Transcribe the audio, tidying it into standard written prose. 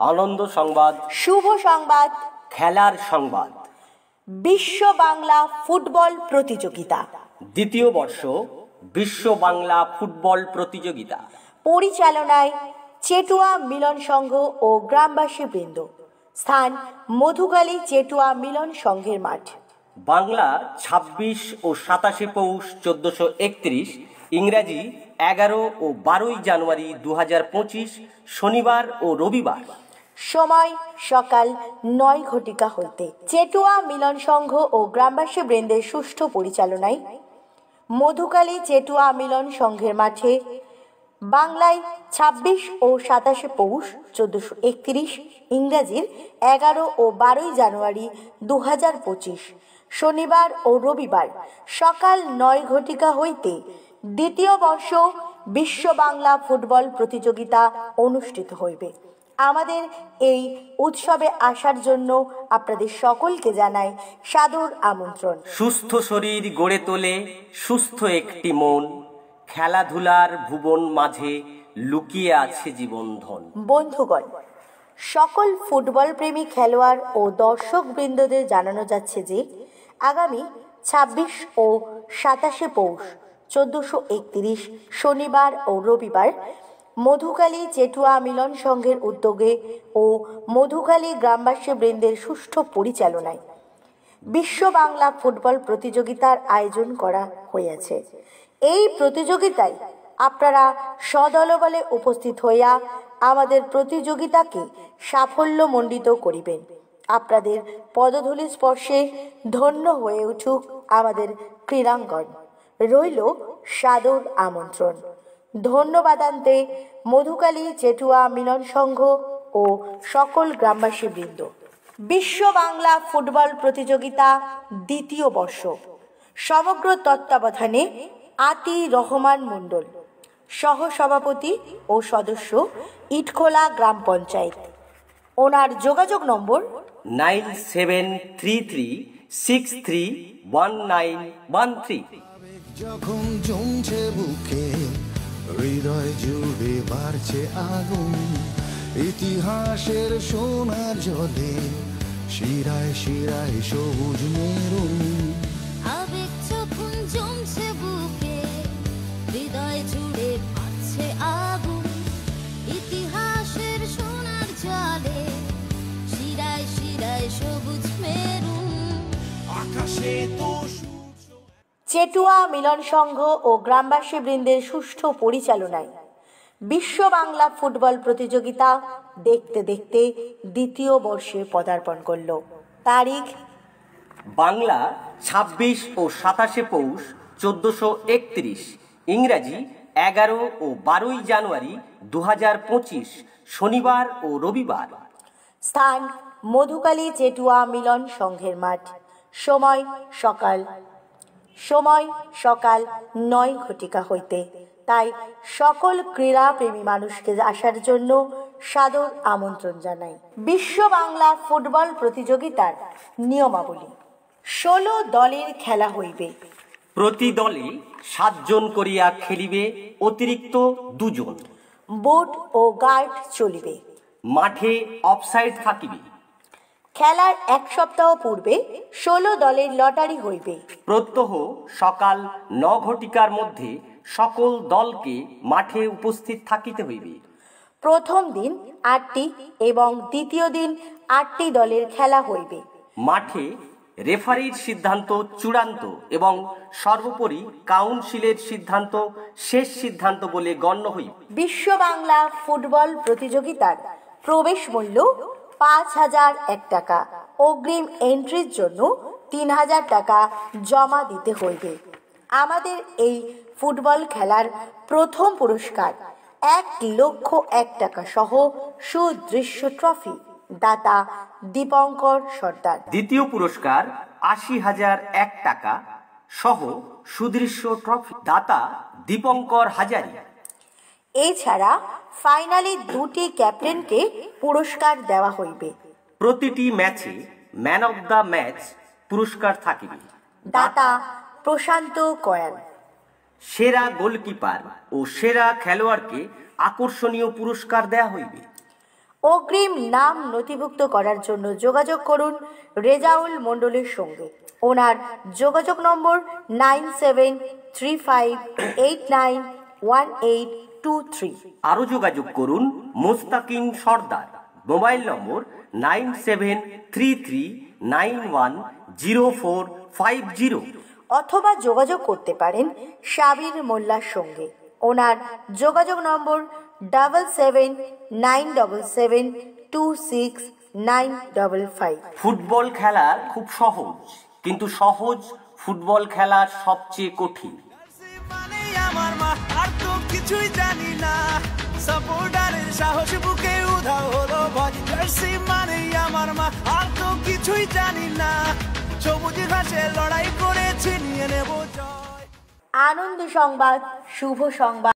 আনন্দ সংবাদ, শুভ সংবাদ, খেলার সংবাদ। বিশ্ব বাংলা ফুটবল প্রতিযোগিতা, দ্বিতীয় বর্ষ বিশ্ব বাংলা ফুটবল প্রতিযোগিতা পরিচালনায় চেটুয়া মিলন সংঘ ও গ্রামবাসী বৃন্দ। স্থান মধুখালী চেটুয়া মিলন সংঘের মাঠ। বাংলার ২৬ ও ২৭ পৌষ ১৪৩১, ইংরাজি ১১ ও ১২ জানুয়ারি ২০২৫, শনিবার ও রবিবার। সময় সকাল ৯ ঘটিকা হইতে। চেটুয়া মিলন সংঘ ও গ্রামবাসী বৃন্দের সুষ্ঠু পরিচালনায় মধুখালী চেটুয়া মিলন সংঘের মাঠে বাংলায় ২৬ ও ২৭ পৌষ ১৪৩১, ইংরাজির ১১ ও ১২ জানুয়ারি ২০২৫, শনিবার ও রবিবার সকাল ৯ ঘটিকা হইতে দ্বিতীয় বর্ষ বিশ্ব বাংলা ফুটবল প্রতিযোগিতা অনুষ্ঠিত হইবে। আমাদের এই উৎসবে আসার জন্য আপনাদের সকলকে জানাই সাদর আমন্ত্রণ। সুস্থ শরীর গড়ে তোলে সুস্থ একটি মন, খেলাধুলার ভুবন মাঝে লুকিয়ে আছে জীবনধন। বন্ধুগণ, সকল ফুটবল প্রেমী খেলোয়াড় ও দর্শক বৃন্দদের জানানো যাচ্ছে যে আগামী ২৬ ও ২৭ পৌষ ১৪৩১, শনিবার ও রবিবার মধুখালী চেটুয়া মিলন সংঘের উদ্যোগে ও মধুখালী গ্রামবাসী বৃন্দের সুষ্ঠু পরিচালনায় বিশ্ব বাংলা ফুটবল প্রতিযোগিতার আয়োজন করা হয়েছে। এই প্রতিযোগিতায় আপনারা সদলবলে উপস্থিত হইয়া আমাদের প্রতিযোগিতাকে সাফল্যমণ্ডিত করিবেন। আপনাদের পদধূলি স্পর্শে ধন্য হয়ে উঠুক আমাদের ক্রীড়াঙ্গন। রইল সাদর আমন্ত্রণ। ধন্যবাদান্তে মধুখালী চেটুয়া মিলন সংঘ ও সকল গ্রামবাসী বৃন্দ। বিশ্ব বাংলা ফুটবল প্রতিযোগিতা দ্বিতীয় বর্ষ সমগ্র তত্ত্বাবধানে আতি রহমান মণ্ডল, সহসভাপতি ও সদস্য, ইটখোলা গ্রাম পঞ্চায়েত। ওনার যোগাযোগ নম্বর 9773631913। যখন জমছে বুকে, হৃদয় জুড়ে বাড়ছে আগুন, ইতিহাসের সোনার জলে শিরায় শিরায় সবুজ মেরুন। আবেগ যখন জমছে বুকে, হৃদয় জুড়ে বাড়ছে আগুন, ইতিহাসের সোনার জলে শিরায় শিরায় সবুজ মেরুন। আকাশে তো চেটুয়া মিলন সংঘ ও গ্রামবাসী বৃন্দের সুষ্ঠু পরিচালনায় বিশ্ব বাংলা ফুটবল প্রতিযোগিতা দেখতে দেখতে দ্বিতীয় বর্ষে পদার্পণ করল। তারিখ বাংলা ২৬ ও ২৭ পৌষ ১৪৩১, ইংরাজি ১১ ও ১২ জানুয়ারি ২০২৫, শনিবার ও রবিবার। স্থান মধুখালী চেটুয়া মিলন সংঘের মাঠ। সময় সকাল ৯ ঘটিকা হইতে। তাই সকল ক্রীড়া প্রেমী মানুষকে আসার জন্য সাদর আমন্ত্রণ জানাই। বিশ্ব বাংলা ফুটবল প্রতিযোগিতার নিয়মাবলী: ১৬ দলের খেলা হইবে। প্রতি দলে ৭ জন করিয়া খেলিবে, অতিরিক্ত ২ জন। বুট ও গার্ড চলিবে। মাঠে অফসাইড থাকিবে। খেলার এক সপ্তাহ পূর্বে ১৬ দলের লটারি হইবে। প্রত্যহ সকাল ৯ ঘটিকার মধ্যে সকল দলকে মাঠে উপস্থিত থাকিতে হইবে। প্রথম দিন ৮টি এবং দ্বিতীয় দিন ৮টি দলের খেলা হইবে। মাঠে রেফারির সিদ্ধান্ত চূড়ান্ত এবং সর্বোপরি কাউন্সিলের সিদ্ধান্ত শেষ সিদ্ধান্ত বলে গণ্য হইবে। বিশ্ব বাংলা ফুটবল প্রতিযোগিতার প্রবেশ মূল্য ৫,০০১ টাকা। অগ্রিম এন্ট্রির জন্য ৩,০০০ টাকা জমা দিতে হইবে। আমাদের এই ফুটবল খেলার প্রথম পুরস্কার ১,০০,০০০ টাকা সহ সুদৃশ্য ট্রফি। দাতা দীপঙ্কর সর্দার। দ্বিতীয় পুরস্কার ৮০,০০১ টাকা সহ সুদৃশ্য ট্রফি। দাতা দীপঙ্কর হাজারি। এছাড়া ফাইনালে ২টি ক্যাপ্টেনকে পুরস্কার দেওয়া হইবে। প্রতিটি ম্যাচে ম্যান অব দ্য ম্যাচ পুরস্কার থাকিবে। দাতা প্রশান্ত কয়াল। সেরা গোলকিপার ও সেরা খেলোয়াড়কে আকর্ষণীয় পুরস্কার দেয়া হইবে। অগ্রিম নাম নথিভুক্ত করার জন্য যোগাযোগ করুন রেজাউল মণ্ডলের সঙ্গে। ওনার যোগাযোগ নম্বর 9735891823। আরও যোগাযোগ করুন মোস্তাকিম সর্দার, মোবাইল নম্বর 9733910450। অথবা যোগাযোগ করতে পারেন সাবির মোল্লার সঙ্গে। ওনার যোগাযোগ নম্বর 7797726955। ফুটবল খেলা খুব সহজ, কিন্তু সহজ ফুটবল খেলা সবচেয়ে কঠিন। মানে আমার মা, আর তো কিছুই জানি না, সাপোর্টারের সাহস বুকে উধাও হলো ভয়। জার্সি মানে আমার মা, আর তো কিছুই জানি না, সবুজ ঘাসে লড়াই করেছি, নিয়ে নেব জয়। আনন্দ সংবাদ, শুভ সংবাদ।